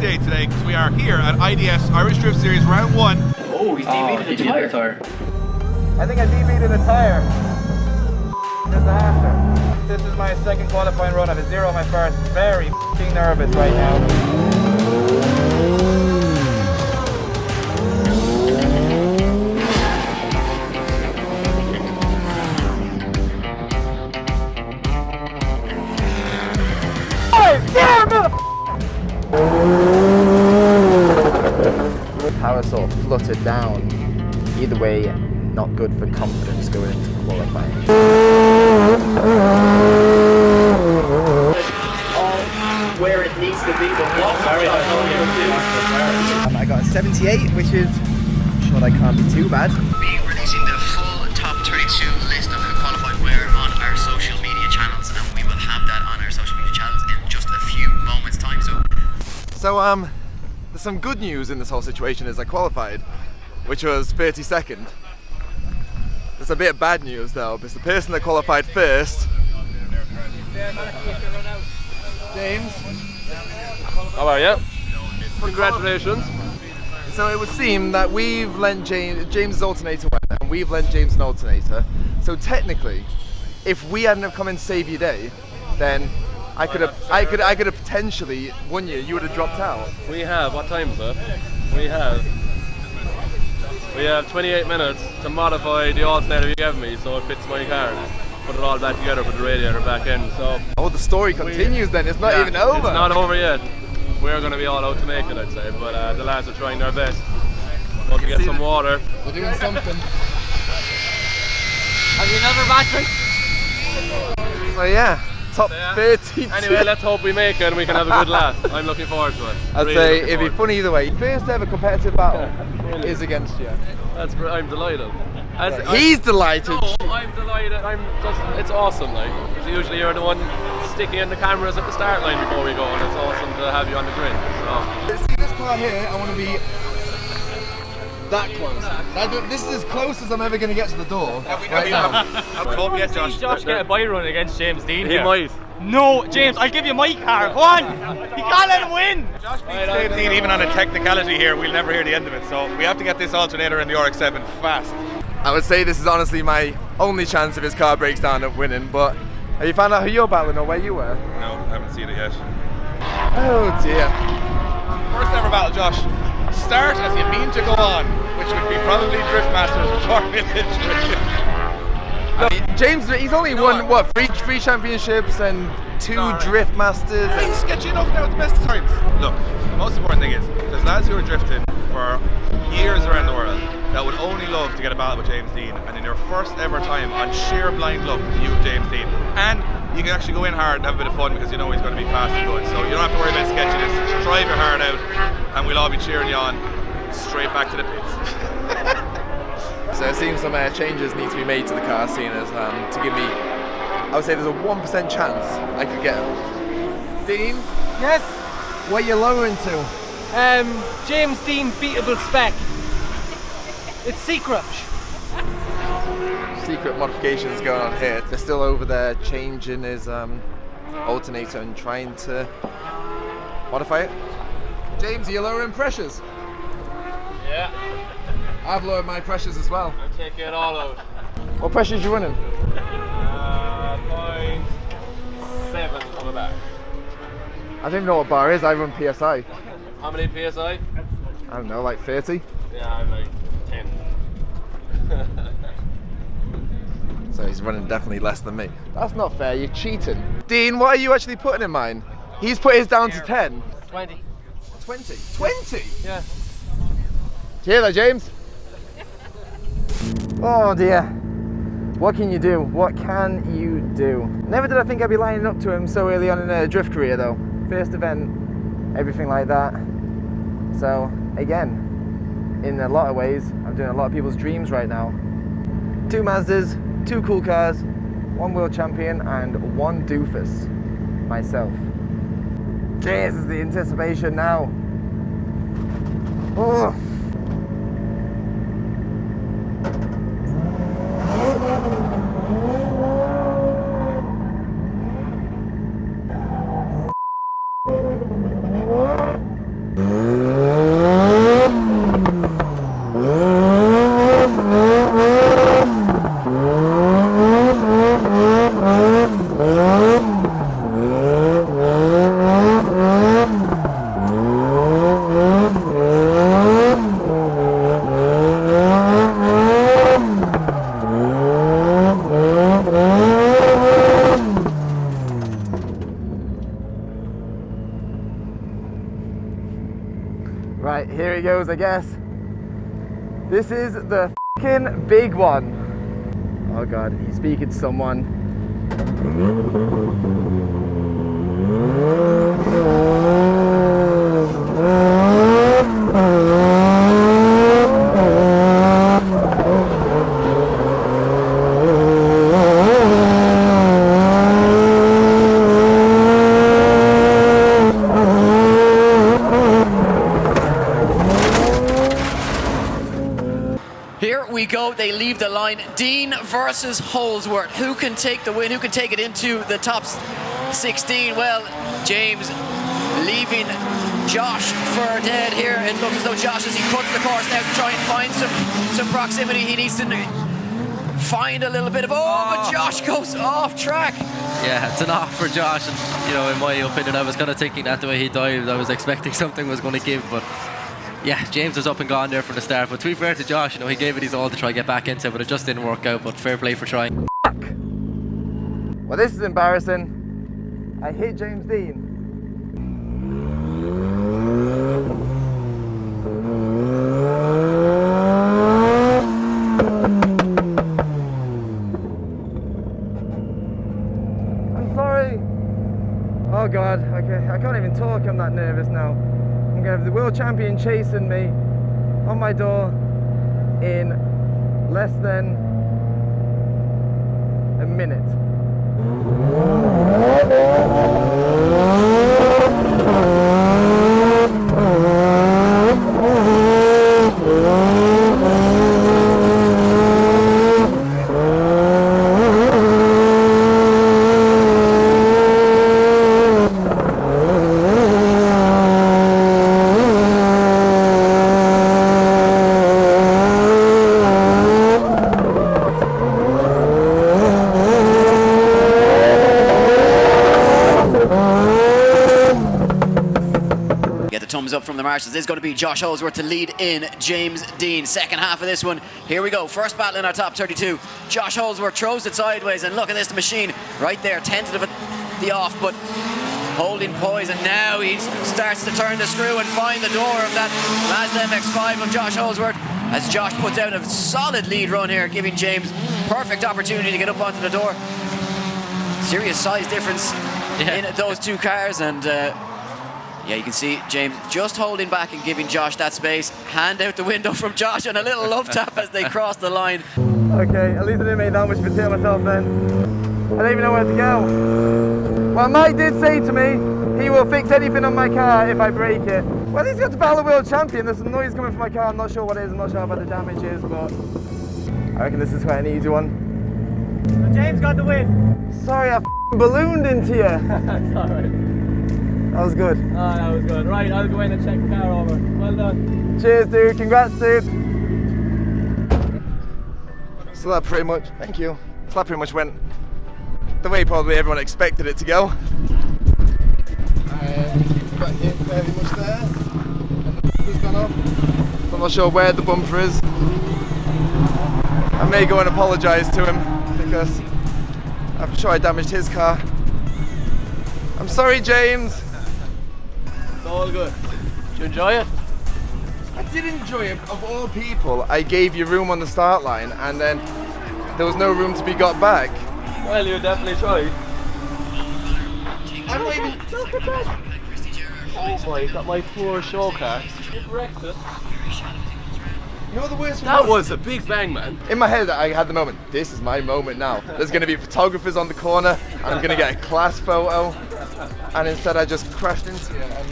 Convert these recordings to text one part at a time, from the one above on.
day today because we are here at IDS Irish Drift Series Round 1. Oh, he's DB'd a tire. I think I DB'd a tire. Disaster. This is my second qualifying run. I have a 0 on my first. Very f***ing nervous right now. Power sort of fluttered down. Either way, not good for confidence going into qualifying. Where it needs to be, but not very high. I got a 78, which is, I'm sure that can't be too bad. Be releasing the full top 32 list of who qualified where on our social media channels, and we will have that on our social media channels in just a few moments' time. So there's some good news in this whole situation as I qualified, which was 32nd. There's a bit of bad news though, because the person that qualified first, James. How are you? Congratulations. So it would seem that we've lent James's alternator went, and we've lent James an alternator. So technically, if we hadn't have come in to save your day, then I could have potentially won you. You would have dropped out. We have, what time is it? We have 28 minutes to modify the alternator you gave me so it fits my car. Put it all back together, put the radiator back in. So oh, the story continues then. It's not even over. It's not over yet. We're going to be all out to make it, I'd say, but the lads are trying their best. Want to get some water. We're doing something. Have you another battery? So yeah. Top 32. Anyway, let's hope we make it and we can have a good laugh. I'm looking forward to it. I'd say it'd be funny either way. First ever competitive battle is against you. I'm delighted. He's delighted. No, I'm delighted. It's awesome. Like, because usually you're the one sticking in the cameras at the start line before we go, and it's awesome to have you on the grid. So. See this part here? I want to be that close. This is as close as I'm ever going to get to the door. Right now. Hope you get Josh. Josh get a bye run against James Deane. He might. No, James, I'll give you my car. Go on. You can't let him win. Josh beats James Deane even on a technicality here. We'll never hear the end of it. So we have to get this alternator in the RX-7 fast. I would say this is honestly my only chance if his car breaks down of winning. But have you found out who you're battling or where you were? No, I haven't seen it yet. Oh dear. First ever battle, Josh. Start as you mean to go on, which would be probably Drift Masters Formula James, he's only won what, three championships and 2 Drift Masters. Yeah, he's sketchy enough now at the best of times. Look, the most important thing is there's lads who are drifting for years around the world that would only love to get a battle with James Deane, and in your first ever time on sheer blind luck, you James Deane, and you can actually go in hard and have a bit of fun because you know he's going to be fast and good. So you don't have to worry about sketchiness. Drive your heart out, and we'll all be cheering you on straight back to the pits. So it seems some changes need to be made to the car scene as to give me, I would say there's a 1% chance I could get him. Deane? Yes? What are you lowering to? James Deane beatable spec. It's secret. Secret modifications going on here. They're still over there changing his alternator and trying to modify it. James, are you lowering pressures? Yeah. I've lowered my pressures as well. I'm taking it all out. What pressures are you running? 0.7 on the back. I don't even know what bar is. I run PSI. How many PSI? I don't know, like 30? Yeah, I'm like 10. So he's running definitely less than me. That's not fair, you're cheating. Deane, what are you actually putting in mine? He's put his down to 10. 20. 20? 20? Yeah. Do you hear that, James? Oh dear. What can you do? What can you do? Never did I think I'd be lining up to him so early on in a drift career though. First event, everything like that. So again, in a lot of ways, I'm doing a lot of people's dreams right now. 2 Mazdas, 2 cool cars, 1 world champion and 1 doofus, myself. Jesus, the anticipation now. Oh. Right, here he goes, I guess. This is the f***ing big one. Oh God, he's speaking to someone. Here we go, they leave the line. Deane versus Holsworth. Who can take the win? Who can take it into the top 16? Well, James leaving Josh for dead here. It looks as though Josh, as he cuts the course now to try and find some proximity, he needs to find a little bit of, but Josh goes off track. Yeah, it's an off for Josh, and you know, in my opinion, I was kind of thinking that the way he dived, I was expecting something was going to give, but yeah, James was up and gone there from the start. But to be fair to Josh, you know, he gave it his all to try and get back into it, but it just didn't work out. But fair play for trying. Well, this is embarrassing. I hit James Deane. I'm sorry. Oh God, okay, I can't even talk, I'm that nervous now. I'm gonna have the world champion chasing me on my door in less than a minute. Up from the marshals. This is going to be Josh Holsworth to lead in James Deane. Second half of this one. Here we go. First battle in our top 32. Josh Holsworth throws it sideways, and look at this, the machine right there, tentative at the off, but holding poise, and now he starts to turn the screw and find the door of that Mazda MX-5 of Josh Holsworth, as Josh puts out a solid lead run here, giving James perfect opportunity to get up onto the door. Serious size difference in those two cars, and yeah, you can see James just holding back and giving Josh that space. Hand out the window from Josh and a little love tap as they cross the line. Okay, at least I didn't make that much of a deal myself then. I don't even know where to go. Well, Mike did say to me he will fix anything on my car if I break it. Well, he's got to battle the world champion. There's some noise coming from my car. I'm not sure what it is. I'm not sure how bad the damage is, but I reckon this is quite an easy one. So James got the win. Sorry, I ballooned into you. That's alright. That was good. Oh, that was good. Right, I'll go in and check the car over. Well done. Cheers, dude. Congrats, dude. So that pretty much, thank you. So that pretty much went the way probably everyone expected it to go. Got hit very much there. And the bumper's gone off. I'm not sure where the bumper is. I may go and apologise to him because I'm sure I damaged his car. I'm sorry, James. All good. Did you enjoy it? I did enjoy it. Of all people, I gave you room on the start line, and then there was no room to be got back. Well, you definitely tried. I'm not even. Look at that! Oh my, that my poor show car. It wrecked it. You know the worst thing That was a big bang, man. in my head, I had the moment. This is my moment now. There's going to be photographers on the corner. I'm going to get a class photo, and instead I just crashed into you. And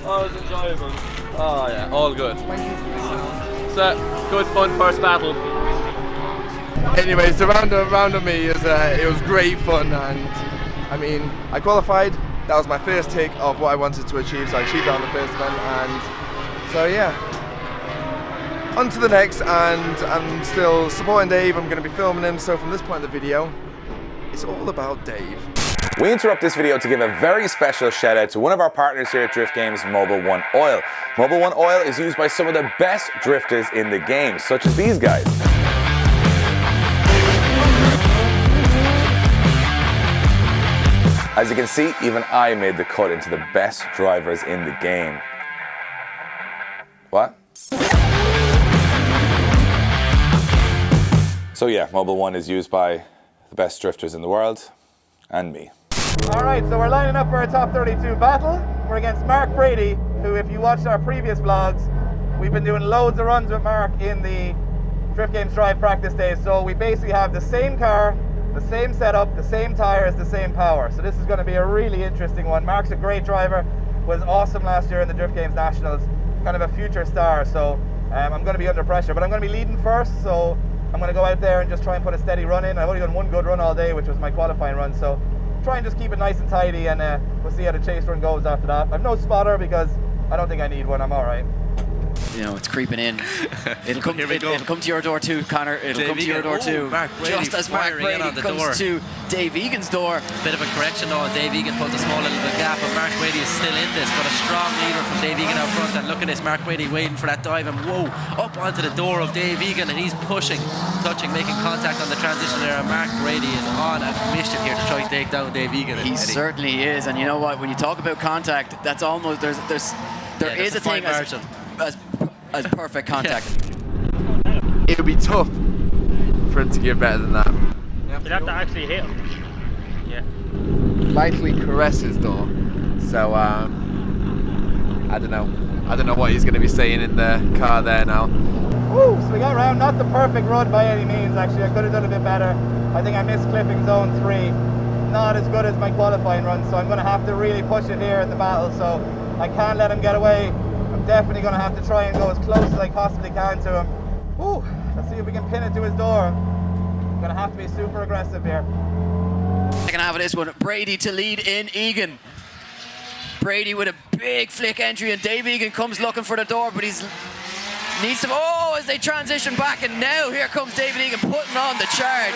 Oh, it was enjoyable. Oh yeah, all good. So, good fun first battle. anyway, so round of me it was great fun, and I mean, I qualified. That was my first take of what I wanted to achieve, so I achieved that on the first event, and so yeah. On to the next, and I'm still supporting Dave. I'm going to be filming him, so from this point in the video, it's all about Dave. We interrupt this video to give a very special shout out to one of our partners here at Drift Games, Mobil 1 Oil. Mobil 1 Oil is used by some of the best drifters in the game, such as these guys. As you can see, even I made the cut into the best drivers in the game. What? So yeah, Mobile 1 is used by the best drifters in the world, and me. Alright, so we're lining up for a top 32 battle. We're against Mark Brady, who, if you watched our previous vlogs, we've been doing loads of runs with Mark in the Drift Games Drive practice days. So we basically have the same car, the same setup, the same tires, the same power. So this is going to be a really interesting one. Mark's a great driver, was awesome last year in the Drift Games Nationals, kind of a future star. So I'm going to be under pressure, but I'm going to be leading first. So I'm going to go out there and just try and put a steady run in. I've only done one good run all day, which was my qualifying run. So try and just keep it nice and tidy, and we'll see how the chase run goes after that. I've no spotter because I don't think I need one. I'm all right. You know, it's creeping in. It'll come to your door too, Connor. It'll come to your door too. Just as Mark Brady comes to Dave Egan's door. Bit of a correction though. Dave Egan pulled a small little bit of gap, but Mark Brady is still in this. But a strong leader from Dave Egan out front. And look at this, Mark Brady waiting for that dive, and whoa, up onto the door of Dave Egan, and he's pushing, touching, making contact on the transition there. And Mark Brady is on a mission here to try and take down Dave Egan. He certainly is, and you know what? When you talk about contact, that's almost there is a thing as perfect contact. Yeah. It would be tough for him to give better than that. You'd have to actually hit him. Yeah. Likely caress his door. So I don't know. I don't know what he's going to be saying in the car there now. Woo! So we got around, not the perfect run by any means. Actually, I could have done a bit better. I think I missed clipping zone 3. Not as good as my qualifying run, so I'm going to have to really push it here in the battle. So I can't let him get away. I'm definitely going to have to try and go as close as I possibly can to him. Woo! Let's see if we can pin it to his door. I'm going to have to be super aggressive here. Second half of this one, Brady to lead in Egan. Brady with a big flick entry, and Dave Egan comes looking for the door, but he's needs to, as they transition back, and now here comes David Egan putting on the charge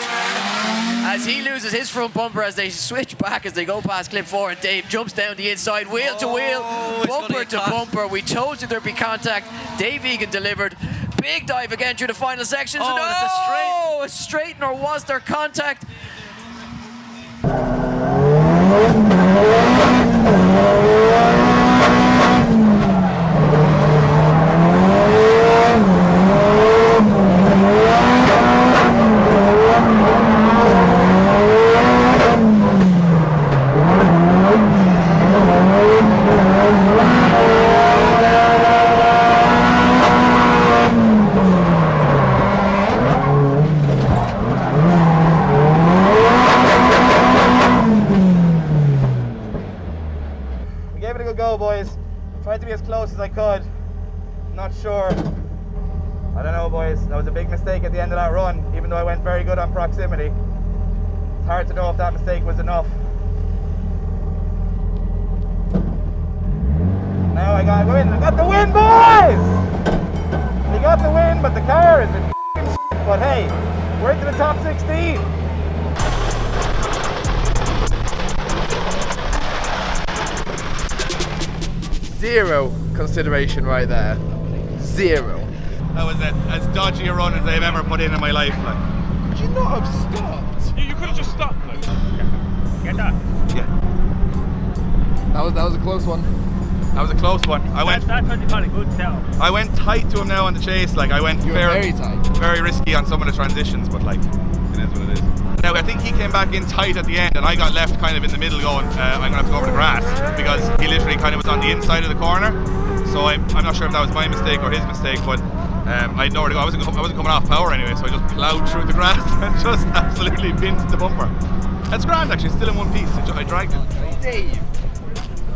as he loses his front bumper as they switch back as they go past clip 4, and Dave jumps down the inside, wheel to wheel, bumper to bumper. We told you there'd be contact. Dave Egan delivered. Big dive again through the final sections. Oh, a straight, or was there contact? Boys, tried to be as close as I could. Not sure. I don't know, boys. That was a big mistake at the end of that run, even though I went very good on proximity. It's hard to know if that mistake was enough. Now I gotta win. I got the win, boys! We got the win, but the car is in shit. But hey, we're into the top 16. Zero consideration right there. Zero. That was as dodgy a run as I've ever put in my life. Like, Could you not have stopped? You could have just stopped. Like. Get that? Yeah. That was a close one. That was a close one. That's what you call a good setup. I went tight to him now on the chase. Like I went very tight. Very risky on some of the transitions, but like it is what it is. Now I think he came back in tight at the end, and I got left kind of in the middle going, I'm gonna have to go over the grass, because he literally kind of was on the inside of the corner. So I'm not sure if that was my mistake or his mistake, but I had nowhere to go. I wasn't coming off power anyway, so I just ploughed through the grass and just absolutely binsed the bumper. That's grand actually, still in one piece. I dragged it. Dave,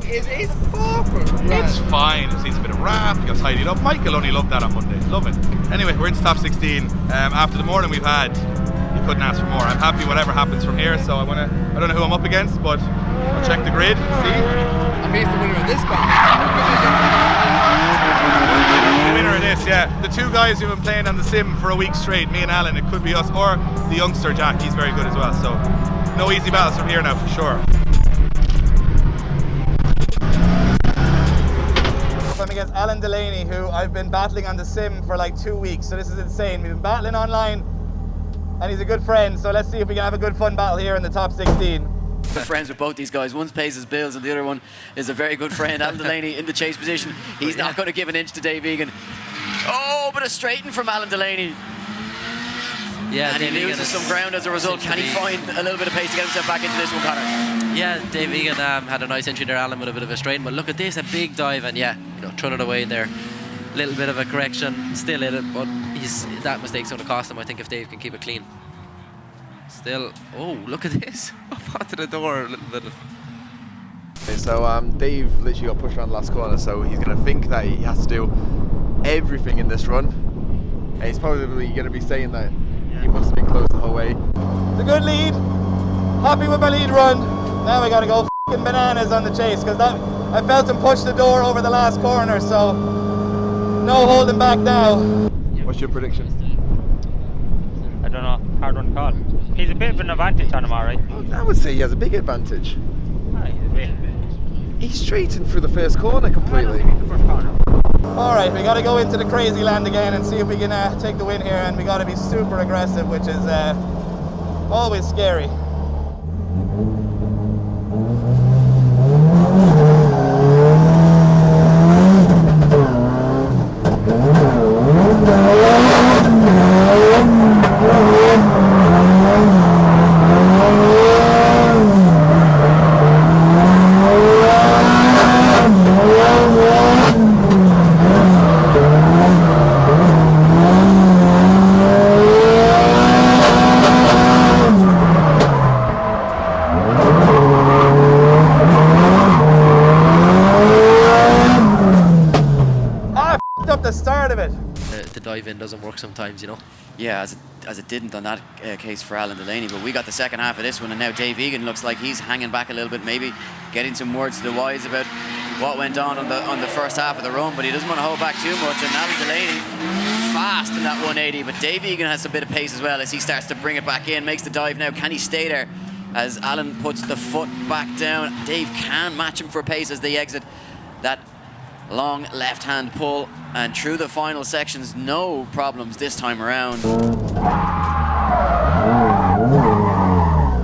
it is far from grand. It's fine, it needs a bit of wrap, you got tidied up. Michael only loved that on Monday, love it. Anyway, we're into top 16. After the morning we've had, you couldn't ask for more. I'm happy whatever happens from here, so I don't know who I'm up against, but I'll check the grid, see. I'm based the winner of this battle. The winner of this, yeah. The two guys who've been playing on the sim for a week straight, me and Alan, it could be us, or the youngster Jack, he's very good as well, so no easy battles from here now for sure. I'm against Alan Delaney, who I've been battling on the sim for like 2 weeks, so this is insane. We've been battling online, and he's a good friend, so let's see if we can have a good fun battle here in the top 16. Good friends with both these guys. One pays his bills and the other one is a very good friend. Alan Delaney in the chase position. He's not going to give an inch to Dave Egan. Oh, but a straighten from Alan Delaney. Yeah, and he loses some ground as a result. Can he find a little bit of pace to get himself back into this one, Connor? Yeah, Dave Egan had a nice entry there, Alan, with a bit of a strain. But look at this, a big dive, and yeah, thrown it away there. Little bit of a correction, still in it, but that mistake's going to cost him, I think, if Dave can keep it clean. Still, oh, look at this. Up onto the door, a little bit of... Okay, so Dave literally got pushed around the last corner, so he's going to think that he has to do everything in this run. And he's probably going to be saying that he must have been close the whole way. It's a good lead. Happy with my lead run. Now we got to go f***ing bananas on the chase, because I felt him push the door over the last corner, so no holding back now. What's your prediction? I don't know. Hard one to call. He's a bit of an advantage on him, alright. I would say he has a big advantage. He's a bit. He's straightened through the first corner completely. Alright, we got to go into the crazy land again and see if we can take the win here, and we got to be super aggressive, which is always scary. Dive in doesn't work sometimes, Yeah, as it didn't on that case for Alan Delaney, but we got the second half of this one, and now Dave Egan looks like he's hanging back a little bit, maybe getting some words to the wise about what went on the first half of the run, but he doesn't want to hold back too much. And Alan Delaney fast in that 180, but Dave Egan has a bit of pace as well as he starts to bring it back in, makes the dive now. Can he stay there as Alan puts the foot back down? Dave can match him for pace as they exit that long left-hand pull, and through the final sections, no problems this time around.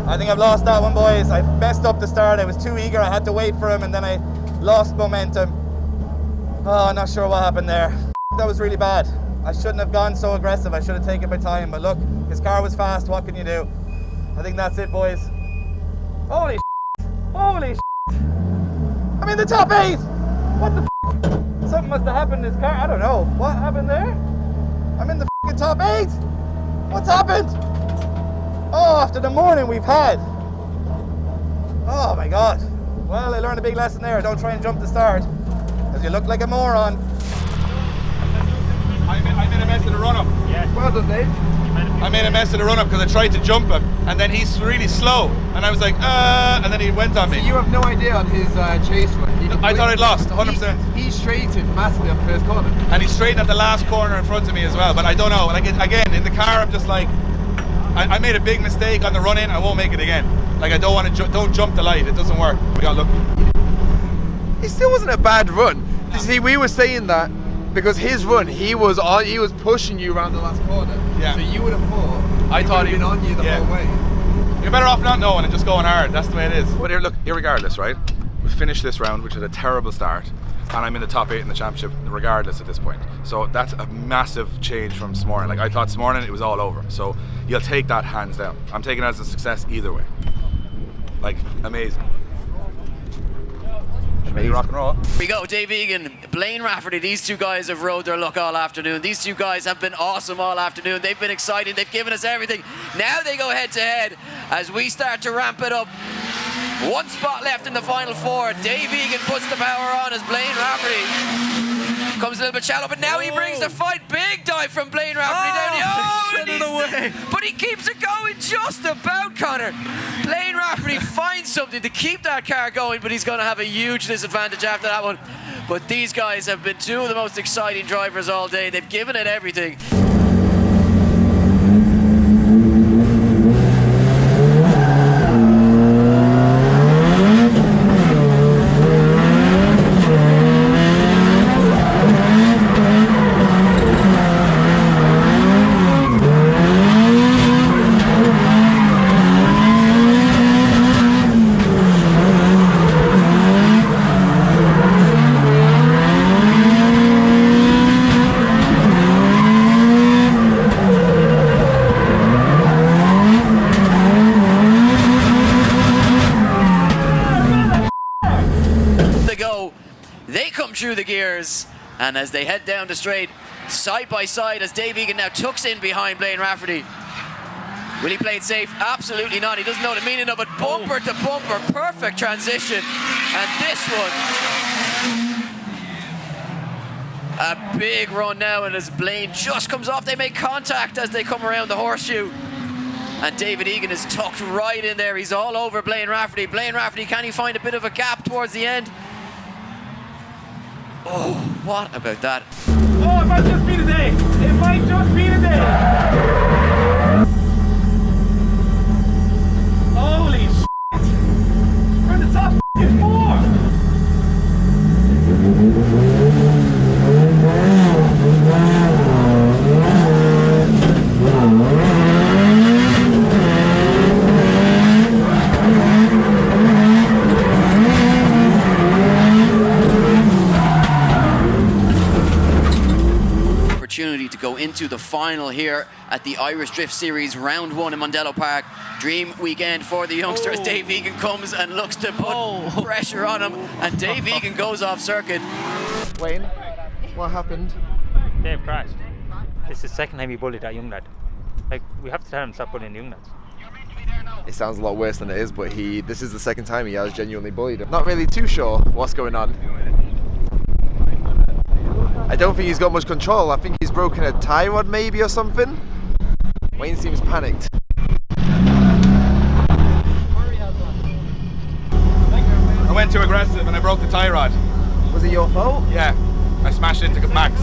I think I've lost that one, boys. I messed up the start. I was too eager. I had to wait for him, and then I lost momentum. Oh, I'm not sure what happened there. That was really bad. I shouldn't have gone so aggressive. I should have taken my time, but look, his car was fast. What can you do? I think that's it, boys. Holy shit. Holy shit. I'm in the top 8. What the f***? Something must have happened in his car. I don't know. What happened there? I'm in the f***ing top 8. What's happened? Oh, after the morning we've had. Oh my God. Well, I learned a big lesson there. Don't try and jump the start, because you look like a moron. I made a mess of the run-up. Yeah. Well done, Dave. I made a mess of the run-up because I tried to jump him, and then he's really slow, and I was like, and then he went on me. So you have no idea on his chase run. I thought I'd lost, 100%. He straightened massively on the first corner. And he straightened at the last corner in front of me as well, but I don't know. Like, again, in the car, I'm just like, I made a big mistake on the run-in, I won't make it again. Like, I don't want to, don't jump the light, it doesn't work. We got lucky. It still wasn't a bad run. You see, we were saying that because his run, he was pushing you around the last corner. Yeah. So you would have thought I thought he'd been on you the whole way. You're better off not knowing and just going hard. That's the way it is. But here, look, irregardless, right? We finished this round, which had a terrible start, and I'm in the top 8 in the championship, regardless at this point. So that's a massive change from this morning. Like, I thought this morning it was all over. So you'll take that hands down. I'm taking it as a success either way. Like, amazing. Amazing. Rock and roll. Here we go, Dave Egan, Blaine Rafferty. These two guys have rode their luck all afternoon. These two guys have been awesome all afternoon. They've been exciting. They've given us everything. Now they go head to head as we start to ramp it up. One spot left in the final 4. Dave Egan puts the power on as Blaine Rafferty comes a little bit shallow, but now he brings the fight. Big dive from Blaine Rafferty down. But he keeps it going just about, Connor. Blaine Rafferty finds something to keep that car going, but he's going to have a huge disadvantage after that one. But these guys have been two of the most exciting drivers all day. They've given it everything. is. And as they head down the straight, side by side, as Dave Egan now tucks in behind Blaine Rafferty. Will he play it safe? Absolutely not. He doesn't know the meaning of it. Bumper to bumper, perfect transition. And this one, a big run now, and as Blaine just comes off, they make contact as they come around the horseshoe. And David Egan is tucked right in there. He's all over Blaine Rafferty. Blaine Rafferty, can he find a bit of a gap towards the end? Oh, what about that? Oh, it might just be today. It might just be today. Holy shit! We're in the top f***ing four! Opportunity to go into the final here at the Irish Drift Series Round 1 in Mondello Park. Dream weekend for the youngsters. Dave Egan comes and looks to put pressure on him, and Dave Egan goes off circuit. Wayne, what happened? Dave crashed. This is the second time he bullied that young lad. Like, we have to tell him to stop bullying young lads. It sounds a lot worse than it is, but this is the second time he has genuinely bullied him. Not really too sure what's going on. I don't think he's got much control. I think he's broken a tie rod maybe or something. Wayne seems panicked. I went too aggressive and I broke the tie rod. Was it your fault? Yeah, I smashed into Max.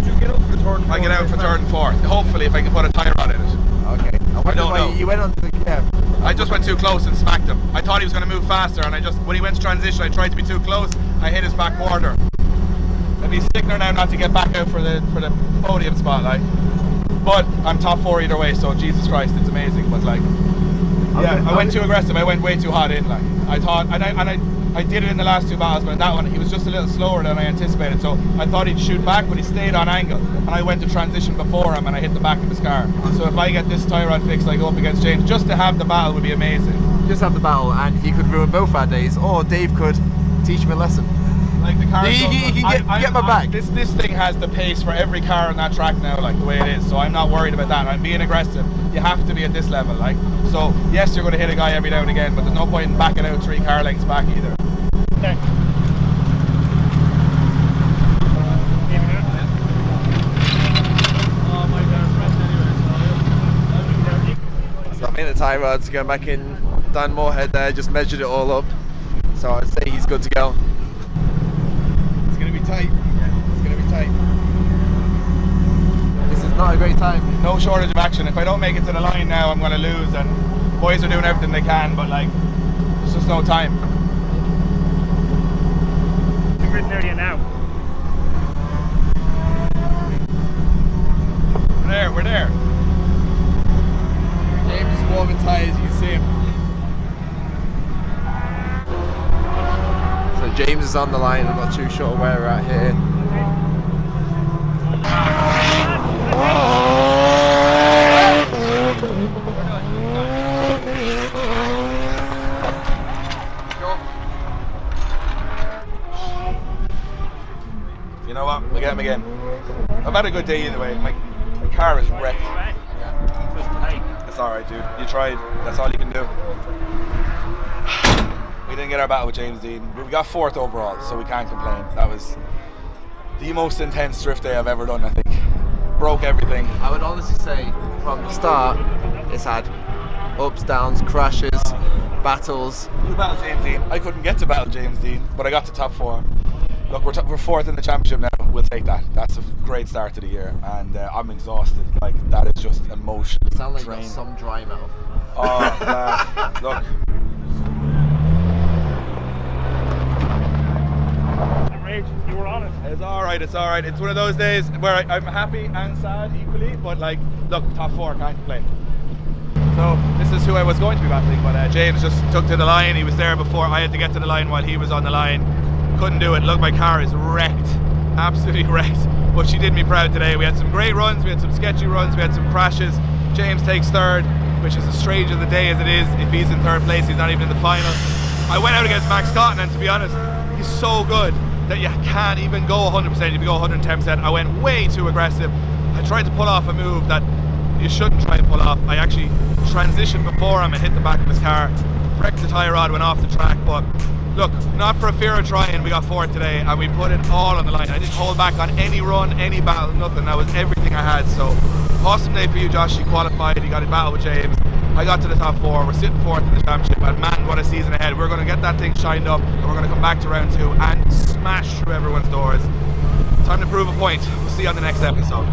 Did you get out for third and I get out for third and fourth. Hopefully, if I can put a tie rod in it. Okay. I don't know. You went onto the cab. I just went too close and smacked him. I thought he was going to move faster, and when he went to transition, I tried to be too close. I hit his back quarter. It'd be sickener now not to get back out for the podium spotlight. But I'm top 4 either way, so Jesus Christ, it's amazing. But like, yeah, I went too aggressive. I went way too hot in. Like I thought, and I did it in the last 2 battles, but in that one he was just a little slower than I anticipated. So I thought he'd shoot back, but he stayed on angle, and I went to transition before him, and I hit the back of his car. So if I get this tie rod fixed, I go up against James. Just to have the battle would be amazing. Just have the battle, and he could ruin both our days, or Dave could teach him a lesson. Like the car, he can get my back. This thing has the pace for every car on that track now, like the way it is. So I'm not worried about that. I'm being aggressive. You have to be at this level, like. So yes, you're going to hit a guy every now and again, but there's no point in backing out 3 car lengths back either. Okay. So I think the tie rod's going back in. Dan Moorhead there just measured it all up. So I'd say he's good to go. It's going to be tight. Yeah, it's going to be tight. This is not a great time. No shortage of action. If I don't make it to the line now, I'm going to lose. And boys are doing everything they can, but like, there's just no time. We're near you now. We're there. James is warming tyres, you can see him. So James is on the line. I'm not too sure where we're at here. You know what? We'll get him again. I've had a good day either way. My car is wrecked. That's alright, dude. You tried. That's all you can do. We didn't get our battle with James Deane. We got 4th overall, so we can't complain. That was the most intense drift day I've ever done, I think. Broke everything. I would honestly say from the start, it's had ups, downs, crashes, battles. You battled James Deane. I couldn't get to battle James Deane, but I got to top 4. Look, we're 4th in the championship now. We'll take that. That's a great start to the year, and I'm exhausted. Like, that is just emotionally Sound like draining. some dry mouth. Oh, look. You were on it. It's alright, it's alright. It's one of those days where I'm happy and sad equally, but like, look, top 4, can't complain. So this is who I was going to be battling, but James just took to the line. He was there before. I had to get to the line while he was on the line. Couldn't do it. Look, my car is wrecked, absolutely wrecked. But she did me proud today. We had some great runs, we had some sketchy runs, we had some crashes. James takes 3rd, which is as strange as the day as it is. If he's in 3rd place, he's not even in the final. I went out against Max Cotton, and to be honest, he's so good. that you can't even go 100%, you go 110%. I went way too aggressive. I tried to pull off a move that you shouldn't try and pull off. I actually transitioned before him and hit the back of his car, wrecked the tie rod, went off the track. But look, not for fear of trying, we got fourth today and we put it all on the line. I didn't hold back on any run, any battle, nothing. That was everything I had. So awesome day for you, Josh. You qualified, you got a battle with James. I got to the top 4, we're sitting 4th in the championship, and man, what a season ahead. We're going to get that thing shined up, and we're going to come back to round 2 and smash through everyone's doors. Time to prove a point. We'll see you on the next episode.